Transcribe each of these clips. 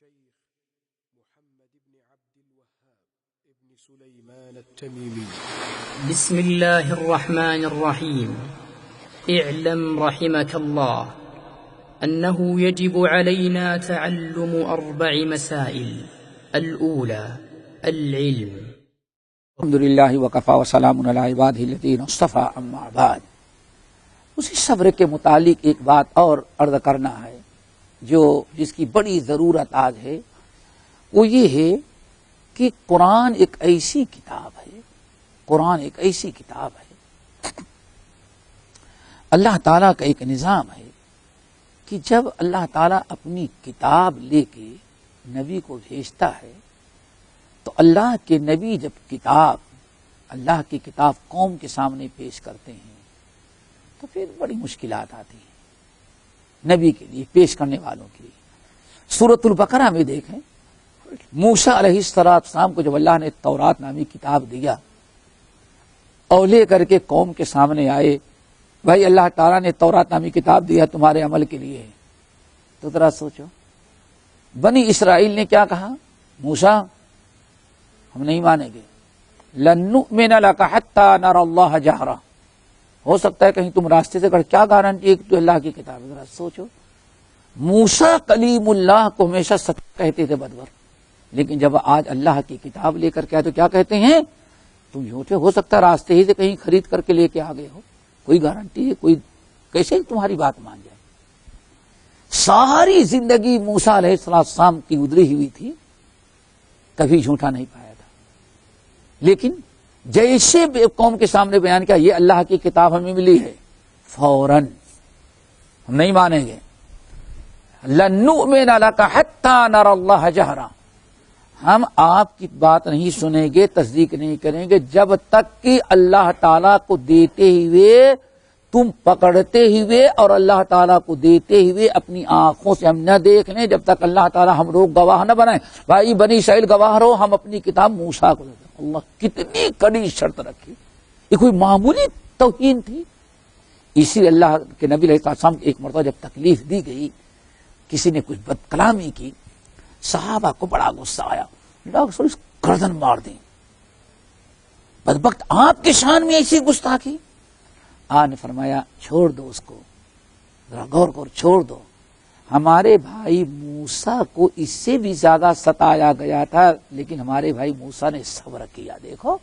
الشيخ محمد بن عبد الوهاب ابن سليمان التميمي. بسم الله الرحمن الرحيم. اعلم رحمك الله أنه يجب علينا تعلم 4 مسائل. الأولى العلم. الحمد للہ وکفا وسلام علی عبادہ الذین اصطفیٰ اما بعد. اسی صبر کے متعلق ایک بات اور عرض کرنا ہے جس کی بڑی ضرورت آج ہے، وہ یہ ہے کہ قرآن ایک ایسی کتاب ہے، قرآن ایک ایسی کتاب ہے، اللہ تعالیٰ کا ایک نظام ہے کہ جب اللہ تعالیٰ اپنی کتاب لے کے نبی کو بھیجتا ہے تو اللہ کے نبی جب اللہ کی کتاب قوم کے سامنے پیش کرتے ہیں تو پھر بڑی مشکلات آتی ہیں نبی کے لیے، پیش کرنے والوں کے لیے. سورۃ البقرہ میں دیکھیں، موسیٰ علیہ السلام کو جب اللہ نے تورات نامی کتاب دیا اور لے کر کے قوم کے سامنے آئے، بھائی اللہ تعالیٰ نے تورات نامی کتاب دیا تمہارے عمل کے لیے، تو ذرا سوچو بنی اسرائیل نے کیا کہا؟ موسیٰ ہم نہیں مانیں گے، لن نؤمن لک حتی نری اللہ جہرا. ہو سکتا ہے کہیں تم راستے سے کیا گارنٹی ہے کہ تو اللہ کی کتاب ہے؟ ذرا سوچو. موسیٰ کلیم اللہ کو ہمیشہ سچ کہتے تھے بدور، لیکن جب آج اللہ کی کتاب لے کر کے آئے تو کیا کہتے ہیں؟ تم جھوٹے. ہو سکتا ہے راستے ہی سے کہیں خرید کر کے لے کے آ گئے ہو، کوئی گارنٹی ہے؟ کوئی کیسے تمہاری بات مان جائے؟ ساری زندگی موسیٰ علیہ السلام کی گزری ہوئی تھی، کبھی جھوٹا نہیں پایا تھا، لیکن جیسے قوم کے سامنے بیان کیا یہ اللہ کی کتاب ہمیں ملی ہے، فوراً ہم نہیں مانیں گے. لن نؤمن لک حتی نری اللہ جہرا، ہم آپ کی بات نہیں سنیں گے، تصدیق نہیں کریں گے جب تک کہ اللہ تعالیٰ کو دیتے ہوئے، تم پکڑتے ہوئے اور اللہ تعالیٰ کو دیتے ہوئے اپنی آنکھوں سے ہم نہ دیکھ لیں، جب تک اللہ تعالیٰ ہم لوگ گواہ نہ بنائیں. بھائی بنی اسرائیل گواہ رہو، ہم اپنی کتاب موسیٰ کو دیتے. اللہ کتنی کڑی شرط رکھی، یہ کوئی معمولی توہین تھی. اسی اللہ کے نبی علیہ السلام کو ایک مرتبہ جب تکلیف دی گئی، کسی نے کچھ بد کلامی کی، صحابہ کو بڑا غصہ آیا، لوگ گردن مار دیں. بدبخت آپ کی شان میں ایسی گستاخی. آپ نے فرمایا چھوڑ دو اس کو، ذرا غور کر، چھوڑ دو. ہمارے بھائی موسیٰ کو اس سے بھی زیادہ ستایا گیا تھا، لیکن ہمارے بھائی موسیٰ نے صبر کیا. دیکھو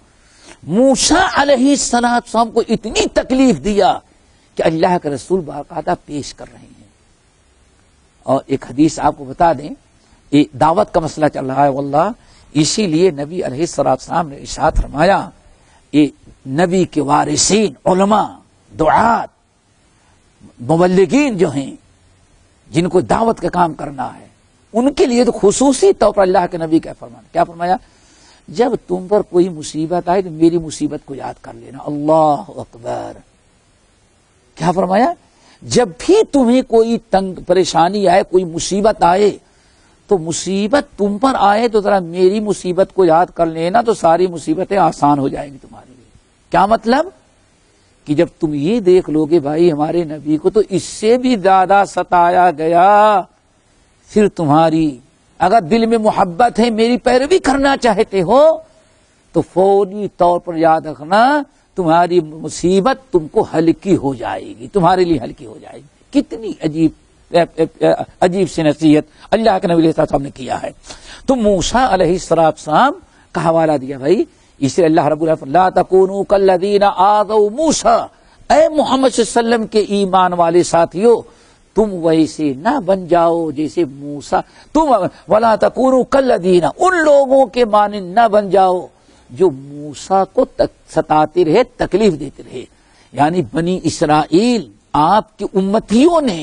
موسیٰ علیہ السلام کو اتنی تکلیف دیا کہ اللہ کے رسول باقاعدہ پیش کر رہے ہیں. اور ایک حدیث آپ کو بتا دیں، یہ دعوت کا مسئلہ چل رہا ہے واللہ، اسی لیے نبی علیہ السلام نے ارشاد فرمایا، یہ نبی کے وارثین، علماء، دعات، مبلغین جو ہیں جن کو دعوت کا کام کرنا ہے، ان کے لیے تو خصوصی طور پر اللہ کے نبی کا کیا فرمایا؟ جب تم پر کوئی مصیبت آئے تو میری مصیبت کو یاد کر لینا. اللہ اکبر. کیا فرمایا؟ جب بھی تمہیں کوئی تنگ پریشانی آئے، کوئی مصیبت آئے، تو مصیبت تم پر آئے تو ذرا میری مصیبت کو یاد کر لینا، تو ساری مصیبتیں آسان ہو جائیں گی تمہارے لیے. کیا مطلب؟ کہ جب تم یہ دیکھ لو گے بھائی ہمارے نبی کو تو اس سے بھی زیادہ ستایا گیا، پھر تمہاری اگر دل میں محبت ہے، میری پیروی کرنا چاہتے ہو، تو فوری طور پر یاد رکھنا تمہاری مصیبت تم کو ہلکی ہو جائے گی، تمہارے لیے ہلکی ہو جائے گی. کتنی عجیب سی نصیحت اللہ کے نبی علیہ السلام نے کیا ہے. تو موسیٰ علیہ السلام کا حوالہ دیا. بھائی اس لیے اللہ رب العالمین لا تکونوا کالذین آذوا موسیٰ، اے محمد صلی اللہ علیہ وسلم کے ایمان والے ساتھیو، تم ویسے نہ بن جاؤ جیسے موسیٰ، تم ولا تکونوا کالذین، ان لوگوں کے مانند نہ بن جاؤ جو موسیٰ کو ستاتے رہے، تکلیف دیتے رہے. یعنی بنی اسرائیل آپ کے امتیوں نے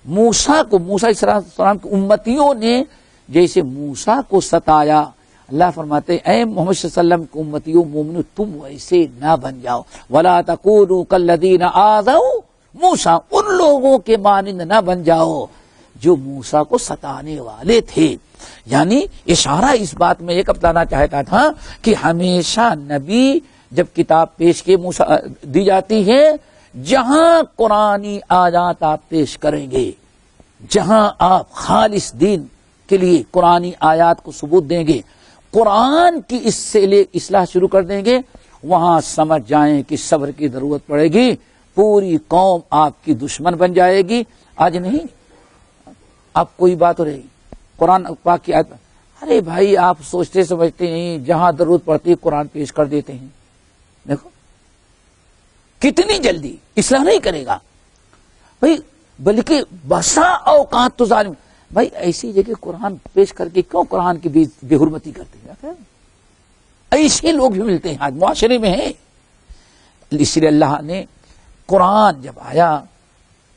موسیٰ علیہ السلام کے امتیوں نے جیسے موسیٰ کو ستایا، اللہ فرماتے اے محمد صلی اللہ علیہ وسلم کی امتیوں مومنو تم ویسے نہ بن جاؤ. ولا تکونوا کالذین آذوا موسیٰ، ان لوگوں کے مانند نہ بن جاؤ جو موسیٰ کو ستانے والے تھے. یعنی اشارہ اس بات میں ایک بتانا چاہتا تھا کہ ہمیشہ نبی جب کتاب پیش کے دی جاتی ہے، جہاں قرآنی آیات آپ پیش کریں گے، جہاں آپ خالص دین کے لیے قرآنی آیات کو ثبوت دیں گے، قرآن کی اس سے لے اصلاح شروع کر دیں گے، وہاں سمجھ جائیں کہ صبر کی ضرورت پڑے گی، پوری قوم آپ کی دشمن بن جائے گی۔ آج نہیں، اب کوئی بات ہو رہی قرآن پاک کی آیت، ارے بھائی آپ سوچتے سمجھتے نہیں، جہاں ضرورت پڑتی ہے قرآن پیش کر دیتے ہیں۔ دیکھو کتنی جلدی اصلاح نہیں کرے گا بھائی، بلکہ بسا اوقات تو ظالم، بھائی ایسی جگہ قرآن پیش کر کے کیوں قرآن کی بے حرمتی کرتے ہیں؟ ایسے لوگ بھی ملتے ہیں آج معاشرے میں ہیں۔ اس لیے اللہ نے قرآن جب آیا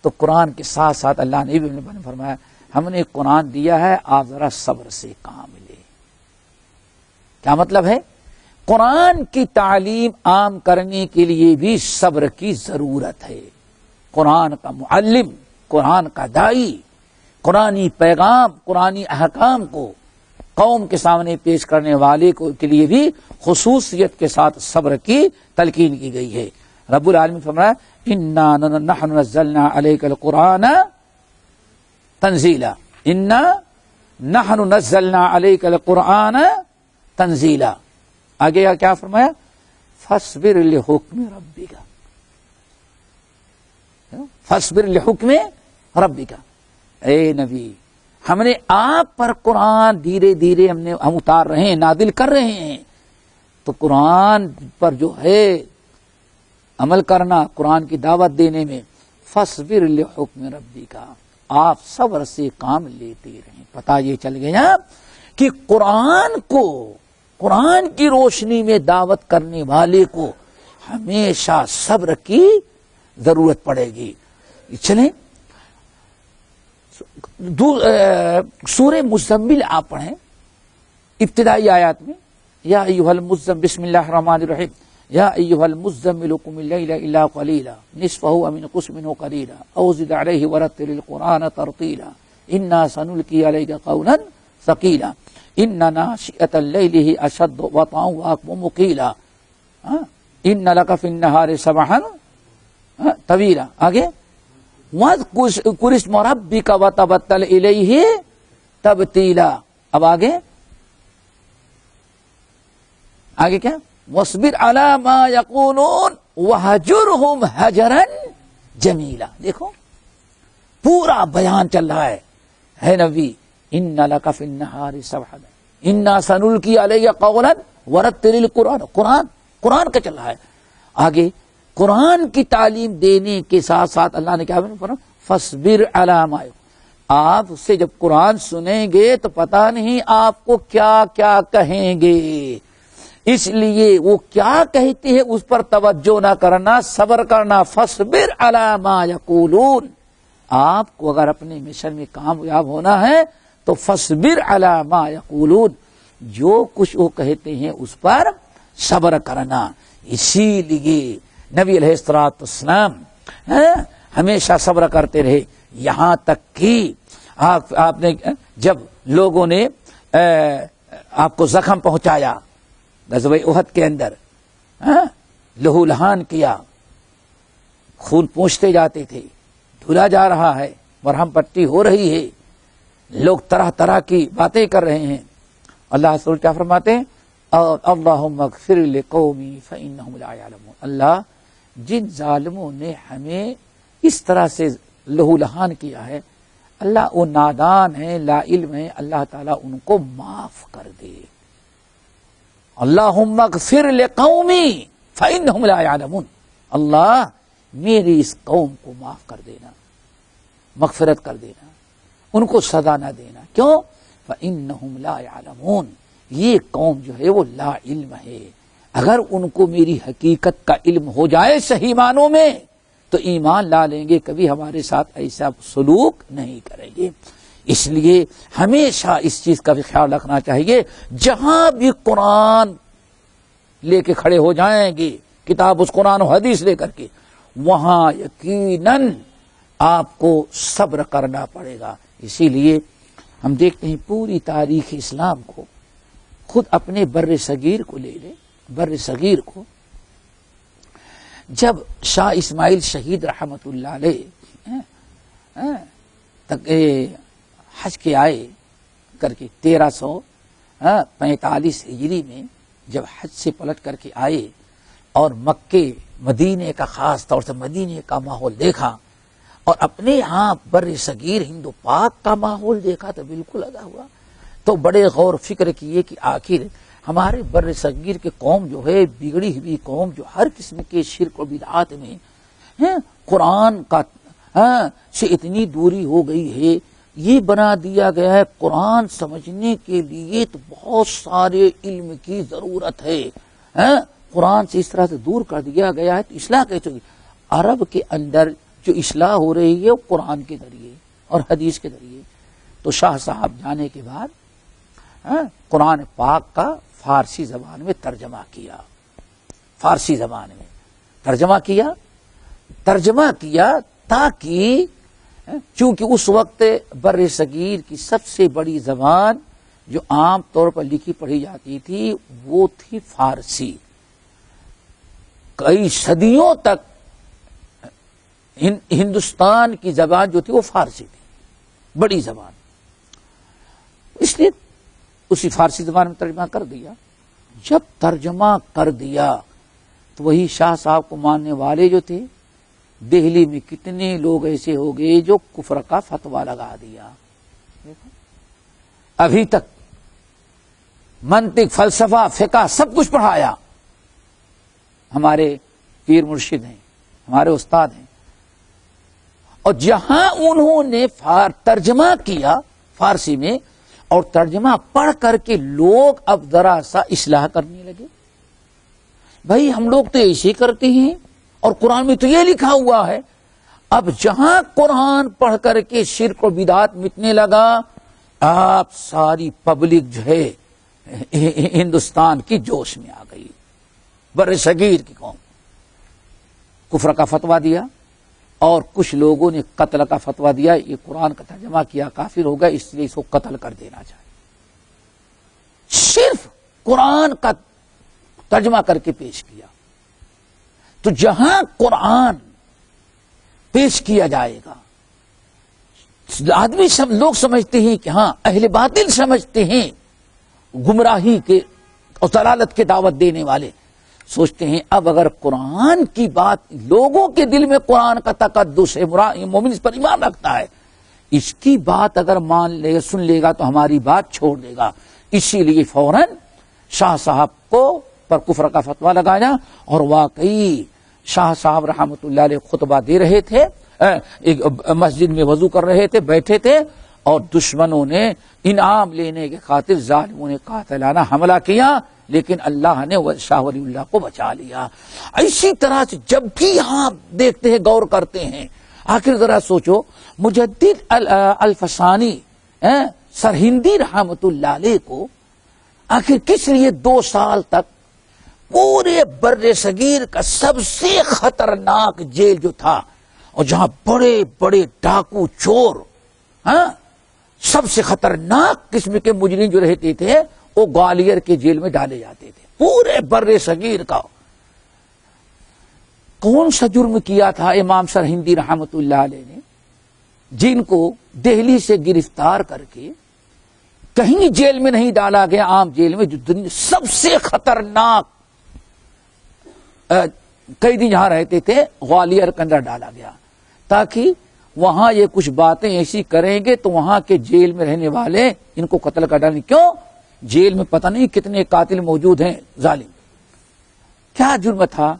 تو قرآن کے ساتھ ساتھ اللہ نے بھی فرمایا ہم نے قرآن دیا ہے، آپ ذرا صبر سے کام لے۔ کیا مطلب ہے؟ قرآن کی تعلیم عام کرنے کے لیے بھی صبر کی ضرورت ہے۔ قرآن کا معلم، قرآن کا دائی، قرآنی پیغام، قرآنی احکام کو قوم کے سامنے پیش کرنے والے کے لیے بھی خصوصیت کے ساتھ صبر کی تلقین کی گئی ہے۔ رب العالمین فرمایا انا نحن نزلنا علیک القرآن تنزیلا، انا نحن نزلنا علیک القرآن تنزیلا۔ آگے کیا فرمایا؟ فاصبر لحکم ربک، فاصبر لحکم ربک۔ اے نبی، ہم نے آپ پر قرآن دھیرے دھیرے ہم اتار رہے ہیں، نازل کر رہے ہیں، تو قرآن پر جو ہے عمل کرنا، قرآن کی دعوت دینے میں فاصبر لحکم ربک، آپ صبر سے کام لیتے رہیں۔ پتہ یہ چل گیا کہ قرآن کو، قرآن کی روشنی میں دعوت کرنے والے کو ہمیشہ صبر کی ضرورت پڑے گی۔ چلیں سورہ مزمل آپ پڑھیں، ابتدائی آیات میں یا ایھا المزمل، بسم اللہ الرحمن الرحیم، یا ایھا المزمل قم اللیل الا قلیلا نصفہ او انقص منہ قلیلا او زد علیہ ورتل القرآن ترتیلا انا سنلقی علیک قولا ثقیلا ان ناشئۃ اللیل ہی اشد وطئا واقوم قیلا ان لک فی النہار سبحا طویلا۔ آگے وَاذْكُرِ اسْمَ رَبِّكَ وَتَبَتَّلْ إِلَيْهِ تَبْتِيلًا۔ اب آگے کیا؟ وَاصْبِرْ عَلَىٰ مَا يَقُولُونَ وَهْجُرْهُمْ هَجْرًا جَمِيلًا۔ دیکھو پورا بیان چل رہا ہے، اے نبی إِنَّ لَكَ فِي النَّهَارِ سَبْحًا إِنَّا سَنُلْقِي عَلَيْكَ قَوْلًا وَرَتِّلِ الْقُرْآنَ، قرآن کا چل رہا ہے۔ آگے قرآن کی تعلیم دینے کے ساتھ ساتھ اللہ نے کیا فرمایا؟ فاصبر علی ما، آپ اس سے جب قرآن سنیں گے تو پتہ نہیں آپ کو کیا کیا کہیں گے، اس لیے وہ کیا کہتے ہیں اس پر توجہ نہ کرنا، صبر کرنا۔ فاصبر علی ما یقولون، آپ کو اگر اپنے مشن میں کامیاب ہونا ہے تو فاصبر علی ما یقولون، جو کچھ وہ کہتے ہیں اس پر صبر کرنا۔ اسی لیے نبی علیہ الصلوۃ والسلام ہمیشہ صبر کرتے رہے، یہاں تک کہ آپ نے جب لوگوں نے آپ کو زخم پہنچایا غزوہ احد کے اندر، لہو لہان کیا، خون پوچھتے جاتے تھے، دھلا جا رہا ہے، مرہم پٹی ہو رہی ہے، لوگ طرح طرح کی باتیں کر رہے ہیں، اللہ رسول کیا فرماتے ہیں؟ اللہم اغفر لقومی فانہم لا یعلمون، اللہ جن ظالموں نے ہمیں اس طرح سے لہو لہان کیا ہے، اللہ وہ نادان ہیں، لا علم ہیں، اللہ تعالیٰ ان کو معاف کر دے۔ اللہم اغفر لقومی فانہم لا یعلمون، اللہ میری اس قوم کو معاف کر دینا، مغفرت کر دینا، ان کو سزا نہ دینا۔ کیوں؟ فانہم لا یعلمون، یہ قوم جو ہے وہ لا علم ہے، اگر ان کو میری حقیقت کا علم ہو جائے صحیح معنوں میں تو ایمان لا لیں گے، کبھی ہمارے ساتھ ایسا سلوک نہیں کریں گے۔ اس لیے ہمیشہ اس چیز کا بھی خیال رکھنا چاہیے، جہاں بھی قرآن لے کے کھڑے ہو جائیں گے، کتاب اس قرآن و حدیث لے کر کے، وہاں یقیناً آپ کو صبر کرنا پڑے گا۔ اسی لیے ہم دیکھتے ہیں پوری تاریخ اسلام کو، خود اپنے بر صغیر کو لے لیں، بر صغیر کو جب شاہ اسماعیل شہید رحمت اللہ علیہ حج کے آئے کر کے 1345 ہجری میں جب حج سے پلٹ کر کے آئے اور مکے مدینے کا خاص طور سے مدینے کا ماحول دیکھا اور اپنے یہاں بر صغیر ہند و پاک کا ماحول دیکھا تو بالکل الگ ہوا. تو بڑے غور فکر کیے کہ آخر ہمارے بر صغیر کے قوم جو ہے بگڑی ہوئی قوم جو ہر قسم کے شرک و بدعات میں قرآن کا سے اتنی دوری ہو گئی ہے. یہ بنا دیا گیا ہے قرآن سمجھنے کے لیے تو بہت سارے علم کی ضرورت ہے. قرآن سے اس طرح سے دور کر دیا گیا ہے تو اصلاح کیسے ہوگی؟ عرب کے اندر جو اصلاح ہو رہی ہے وہ قرآن کے ذریعے اور حدیث کے ذریعے. تو شاہ صاحب جانے کے بعد قرآن پاک کا فارسی زبان میں ترجمہ کیا. فارسی زبان میں ترجمہ کیا تاکہ چونکہ اس وقت بر صغیر کی سب سے بڑی زبان جو عام طور پر لکھی پڑھی جاتی تھی وہ تھی فارسی. کئی صدیوں تک ہندوستان کی زبان جو تھی وہ فارسی تھی، بڑی زبان. اس لیے اسی فارسی زبان میں ترجمہ کر دیا. جب ترجمہ کر دیا تو وہی شاہ صاحب کو ماننے والے جو تھے دہلی میں کتنے لوگ ایسے ہو گئے جو کفر کا فتویٰ لگا دیا. ابھی تک منطق، فلسفہ، فقہ سب کچھ پڑھایا. ہمارے پیر مرشد ہیں، ہمارے استاد ہیں. اور جہاں انہوں نے ترجمہ کیا فارسی میں اور ترجمہ پڑھ کر کے لوگ اب ذرا سا اصلاح کرنے لگے. بھائی ہم لوگ تو ایسے کرتے ہیں اور قرآن میں تو یہ لکھا ہوا ہے. اب جہاں قرآن پڑھ کر کے شرک و بدعات مٹنے لگا آپ ساری پبلک جو ہے ہندوستان کی جوش میں آ گئی. بر صغیر کی قوم کفر کا فتویٰ دیا اور کچھ لوگوں نے قتل کا فتویٰ دیا. یہ قرآن کا ترجمہ کیا کافر ہوگا اس لیے اس کو قتل کر دینا چاہیے. صرف قرآن کا ترجمہ کر کے پیش کیا. تو جہاں قرآن پیش کیا جائے گا آدمی لوگ سمجھتے ہیں کہ ہاں اہل باطل سمجھتے ہیں گمراہی کے اور ضلالت کے دعوت دینے والے سوچتے ہیں اب اگر قرآن کی بات لوگوں کے دل میں قرآن کا تقدس ہے، مومن اس پر ایمان رکھتا ہے، اس کی بات اگر مان لے سن لے گا تو ہماری بات چھوڑ دے گا. اسی لیے فوراً شاہ صاحب کو پر کفر کا فتویٰ لگایا. اور واقعی شاہ صاحب رحمۃ اللہ علیہ خطبہ دے رہے تھے، ایک مسجد میں وضو کر رہے تھے، بیٹھے تھے اور دشمنوں نے انعام لینے کے خاطر ظالموں نے قاتلانہ حملہ کیا لیکن اللہ نے شاہ ولی اللہ کو بچا لیا. اسی طرح سے جب بھی یہاں دیکھتے ہیں غور کرتے ہیں آخر ذرا سوچو مجدد الفسانی سرہندی رحمۃ اللہ علیہ کو آخر کس لیے 2 سال تک پورے بر صغیر کا سب سے خطرناک جیل جو تھا اور جہاں بڑے بڑے ڈاکو چور سب سے خطرناک قسم کے مجرم جو رہتے تھے وہ گوالیئر کے جیل میں ڈالے جاتے تھے. پورے بر صغیر کا کون سا جرم کیا تھا امام سرہندی رحمت اللہ علیہ نے جن کو دہلی سے گرفتار کر کے کہیں جیل میں نہیں ڈالا گیا، عام جیل میں جو سب سے خطرناک قیدی جہاں رہتے تھے گوالیئر کے اندر ڈالا گیا تاکہ وہاں یہ کچھ باتیں ایسی کریں گے تو وہاں کے جیل میں رہنے والے ان کو قتل کر ڈالیں. کیوں؟ جیل میں پتہ نہیں کتنے قاتل موجود ہیں ظالم. کیا جرم تھا؟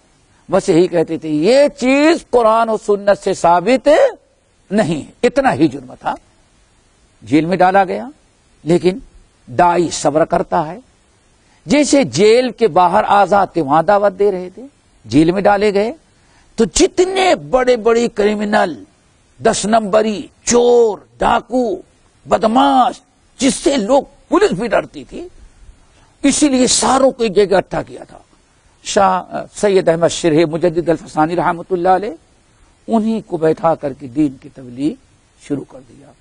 بس یہی کہتے تھے یہ چیز قرآن و سنت سے ثابت نہیں ہے، اتنا ہی جرم تھا. جیل میں ڈالا گیا لیکن دائی صبر کرتا ہے. جیسے جیل کے باہر آزاد تھے وہاں دعوت دے رہے تھے، جیل میں ڈالے گئے تو جتنے بڑے بڑے کرمنل 10 نمبری چور ڈاکو بدماش جس سے لوگ پولیس بھی ڈرتی تھی اسی لیے ساروں کو ایک جگہ اکٹھا کیا تھا. شاہ سید احمد شرح مجدد الفسانی رحمۃ اللہ علیہ انہی کو بیٹھا کر کے دین کی تبلیغ شروع کر دیا.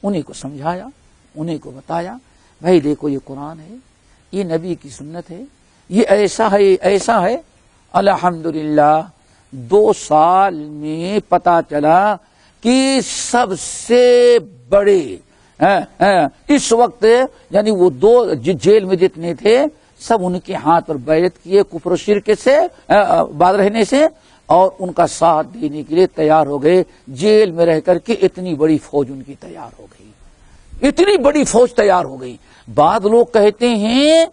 انہی کو سمجھایا، انہی کو بتایا بھائی دیکھو یہ قرآن ہے، یہ نبی کی سنت ہے، یہ ایسا ہے ایسا ہے. الحمدللہ 2 سال میں پتا چلا کہ سب سے بڑے اس وقت یعنی وہ دو جیل میں جتنے تھے سب ان کے ہاتھ پر بیعت کیے کفر و شرک سے بعد رہنے سے، اور ان کا ساتھ دینے کے لیے تیار ہو گئے. جیل میں رہ کر کے اتنی بڑی فوج ان کی تیار ہو گئی، اتنی بڑی فوج تیار ہو گئی. بعض لوگ کہتے ہیں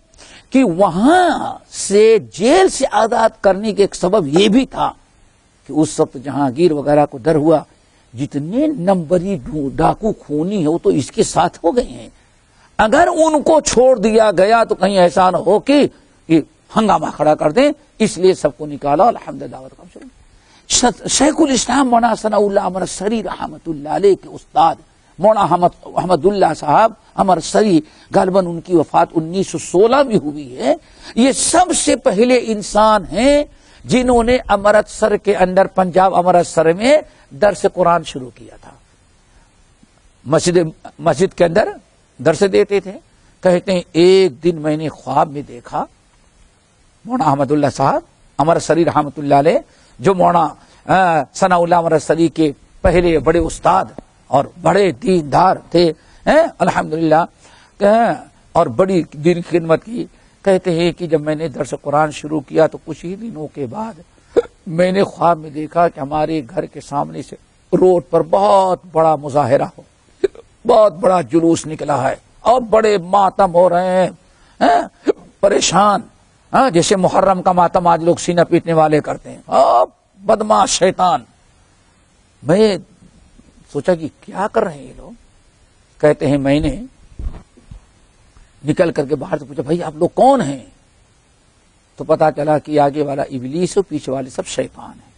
کہ وہاں سے جیل سے آزاد کرنے کے ایک سبب یہ بھی تھا کہ اس وقت جہانگیر وغیرہ کو ڈر ہوا جتنے نمبری ڈاکو خونی ہے وہ تو اس کے ساتھ ہو گئے ہیں، اگر ان کو چھوڑ دیا گیا تو کہیں ایسا نہ ہو کہ ہنگامہ کھڑا کر دیں، اس لیے سب کو نکالا. الحمدللہ. شیخ الاسلام مولانا ثناء اللہ امرتسری رحمۃ اللہ علیہ کے استاد مولانا احمد اللہ صاحب امرتسری، غالباً ان کی وفات 1916 میں ہوئی ہے. یہ سب سے پہلے انسان ہیں جنہوں نے امرتسر کے اندر، پنجاب امرتسر میں درس قرآن شروع کیا تھا. مسجد کے اندر درس دیتے تھے. کہتے ہیں ایک دن میں نے خواب میں دیکھا مولانا احمد اللہ صاحب امرتسری رحمۃ اللہ علیہ، جو مولانا ثناء اللہ امرتسری کے پہلے بڑے استاد اور بڑے دیندار تھے الحمدللہ، اور بڑی دین کی خدمت کی. کہتے ہیں کہ جب میں نے درس قرآن شروع کیا تو کچھ ہی دنوں کے بعد میں نے خواب میں دیکھا کہ ہمارے گھر کے سامنے سے روڈ پر بہت بڑا مظاہرہ ہو، بہت بڑا جلوس نکلا ہے اور بڑے ماتم ہو رہے ہیں، پریشان، جیسے محرم کا ماتم آج لوگ سینہ پیٹنے والے کرتے ہیں، بدماش شیطان. میں سوچا کہ کیا کر رہے ہیں یہ لوگ. کہتے ہیں میں نے نکل کر کے باہر سے پوچھا بھائی آپ لوگ کون ہیں؟ تو پتا چلا کہ آگے والا ابلیس اور پیچھے والے سب شیطان ہیں.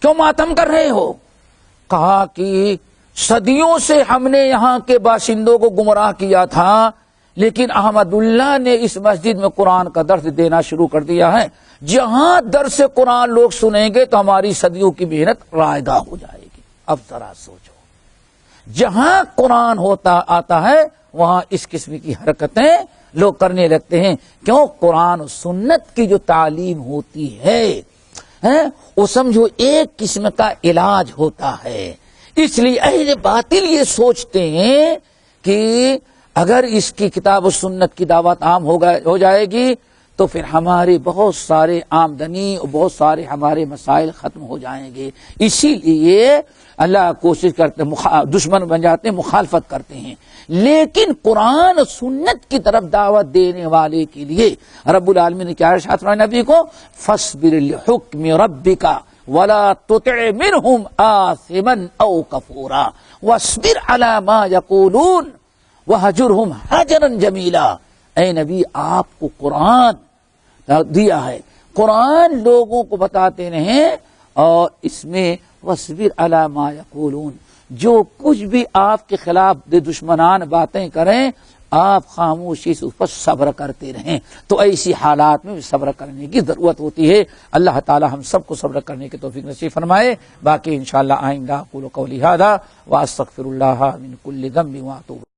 کیوں ماتم کر رہے ہو؟ کہا کہ صدیوں سے ہم نے یہاں کے باشندوں کو گمراہ کیا تھا، لیکن احمد اللہ نے اس مسجد میں قرآن کا درس دینا شروع کر دیا ہے. جہاں درس قرآن لوگ سنیں گے تو ہماری صدیوں کی محنت رائے گاہ ہو جائے گی. اب ذرا سوچو، جہاں قرآن آتا ہے وہاں اس قسم کی حرکتیں لوگ کرنے لگتے ہیں. کیوں؟ قرآن و سنت کی جو تعلیم ہوتی ہے وہ سمجھو ایک قسم کا علاج ہوتا ہے. اس لیے اہل باطل یہ سوچتے ہیں کہ اگر اس کی کتاب و سنت کی دعوت عام ہو جائے گی تو پھر ہمارے بہت سارے آمدنی اور بہت سارے ہمارے مسائل ختم ہو جائیں گے. اسی لیے اللہ کوشش کرتے دشمن بن جاتے ہیں، مخالفت کرتے ہیں. لیکن قرآن و سنت کی طرف دعوت دینے والے کے لیے رب العالمین نے کیا ارشاد فرمایا نبی کو؟ فاصبر لحکم ربک ولا تطع منهم آثما او کفورا واصبر على ما یقولون وہجرہم ہجرا جمیلا. اے نبی آپ کو قرآن دیا ہے، قرآن لوگوں کو بتاتے رہیں اور اس میں وَاصْبِرْ عَلَى مَا يَقُولُونَ، جو کچھ بھی آپ کے خلاف دشمنان باتیں کریں آپ خاموشی سے اس پر صبر کرتے رہیں. تو ایسی حالات میں صبر کرنے کی ضرورت ہوتی ہے. اللہ تعالی ہم سب کو صبر کرنے کی توفیق نصیب فرمائے. باقی انشاءاللہ آئندہ اقول قولی ھذا واستغفر اللہ من کل ذنب واتوب